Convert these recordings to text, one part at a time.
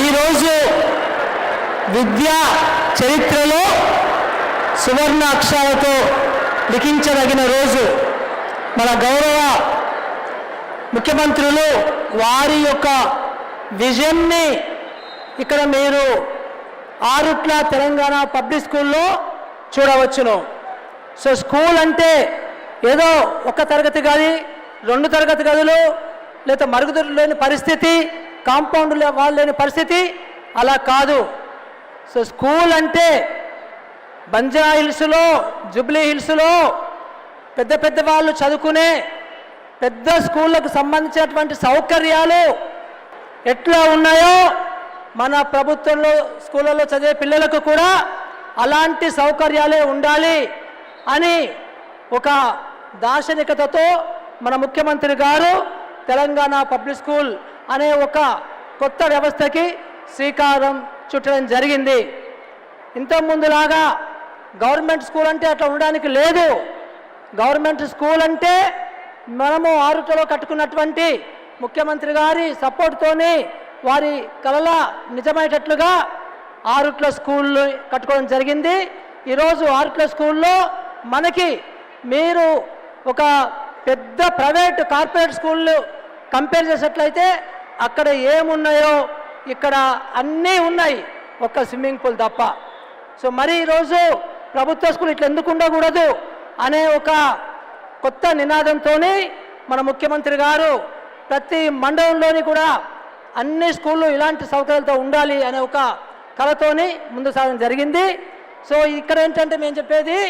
ఈరోజు విద్యా చరిత్రలో సువర్ణ అక్షరాలతో లిఖించదగిన రోజు. మన గౌరవ ముఖ్యమంత్రులు వారి యొక్క విజన్ని ఇక్కడ మీరు ఆరుట్ల తెలంగాణ పబ్లిక్ స్కూల్లో చూడవచ్చును. సో స్కూల్ అంటే ఏదో ఒక తరగతి గది, 2 తరగతి గదులు, లేదా మరుగుదొడ్లు లేని పరిస్థితి, కాంపౌండ్ వాళ్ళు లేని పరిస్థితి అలా కాదు. సో స్కూల్ అంటే బంజారా హిల్స్లో, జూబ్లీ హిల్స్లో పెద్ద పెద్ద వాళ్ళు చదువుకునే పెద్ద స్కూళ్ళకు సంబంధించినటువంటి సౌకర్యాలు ఎట్లా ఉన్నాయో మన ప్రభుత్వంలో స్కూళ్ళలో చదివే పిల్లలకు కూడా అలాంటి సౌకర్యాలే ఉండాలి అని ఒక దార్శనికతతో మన ముఖ్యమంత్రి గారు తెలంగాణ పబ్లిక్ స్కూల్ అనే ఒక కొత్త వ్యవస్థకి శ్రీకారం చుట్టడం జరిగింది. ఇంతకుముందులాగా గవర్నమెంట్ స్కూల్ అంటే అట్లా ఉండడానికి లేదు. గవర్నమెంట్ స్కూల్ అంటే మనము ఆరుటలో కట్టుకున్నటువంటి ముఖ్యమంత్రి గారి సపోర్ట్తోని వారి కలల నిజమయ్యేటట్లుగా ఆరుట్ల స్కూళ్ళు కట్టుకోవడం జరిగింది. ఈరోజు ఆరుట్ల స్కూల్లో మనకి మీరు ఒక పెద్ద ప్రైవేట్ కార్పొరేట్ స్కూళ్ళు కంపేర్ చేసేట్లయితే అక్కడ ఏమున్నాయో ఇక్కడ అన్నీ ఉన్నాయి, ఒక్క స్విమ్మింగ్ పూల్ తప్ప. సో మరి ఈరోజు ప్రభుత్వ స్కూల్ ఇట్లా ఎందుకు ఉండకూడదు అనే ఒక కొత్త నినాదంతో మన ముఖ్యమంత్రి గారు ప్రతి మండలంలోని కూడా అన్ని స్కూళ్ళు ఇలాంటి సౌకర్యాలతో ఉండాలి అనే ఒక కళతోని ముందు సాగడం జరిగింది. సో ఇక్కడ ఏంటంటే మేము చెప్పేది,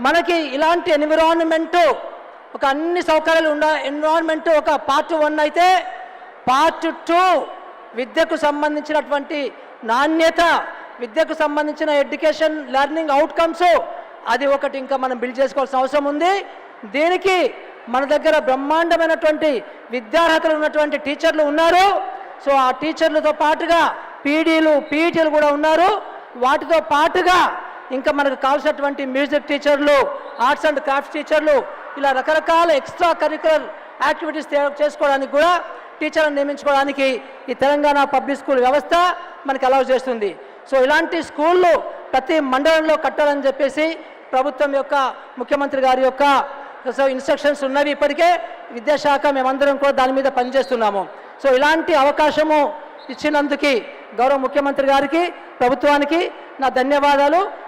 మనకి ఇలాంటి ఎన్విరాన్మెంటు ఒక అన్ని సౌకర్యాలు ఎన్విరాన్మెంట్ ఒక పార్ట్ 1 అయితే పార్ట్ 2 విద్యకు సంబంధించినటువంటి నాణ్యత, విద్యకు సంబంధించిన ఎడ్యుకేషన్ లెర్నింగ్ అవుట్కమ్స్ అది ఒకటి ఇంకా మనం బిల్డ్ చేసుకోవాల్సిన అవసరం ఉంది. దీనికి మన దగ్గర బ్రహ్మాండమైనటువంటి విద్యార్హతలు ఉన్నటువంటి టీచర్లు ఉన్నారు. సో ఆ టీచర్లతో పాటుగా పీడీలు, పీఈటీలు కూడా ఉన్నారు. వాటితో పాటుగా ఇంకా మనకు కావాల్సినటువంటి మ్యూజిక్ టీచర్లు, ఆర్ట్స్ అండ్ క్రాఫ్ట్స్ టీచర్లు, ఇలా రకరకాల ఎక్స్ట్రా కరిక్యులర్ యాక్టివిటీస్ చేసుకోవడానికి కూడా టీచర్లను నియమించుకోవడానికి ఈ తెలంగాణ పబ్లిక్ స్కూల్ వ్యవస్థ మనకి అలౌ చేస్తుంది. సో ఇలాంటి స్కూళ్ళు ప్రతి మండలంలో కట్టాలని చెప్పేసి ప్రభుత్వం యొక్క ముఖ్యమంత్రి గారి యొక్క ఇన్స్ట్రక్షన్స్ ఉన్నవి. ఇప్పటికే విద్యాశాఖ మేమందరం కూడా దాని మీద పనిచేస్తున్నాము. సో ఇలాంటి అవకాశము ఇచ్చినందుకు గౌరవ ముఖ్యమంత్రి గారికి, ప్రభుత్వానికి నా ధన్యవాదాలు.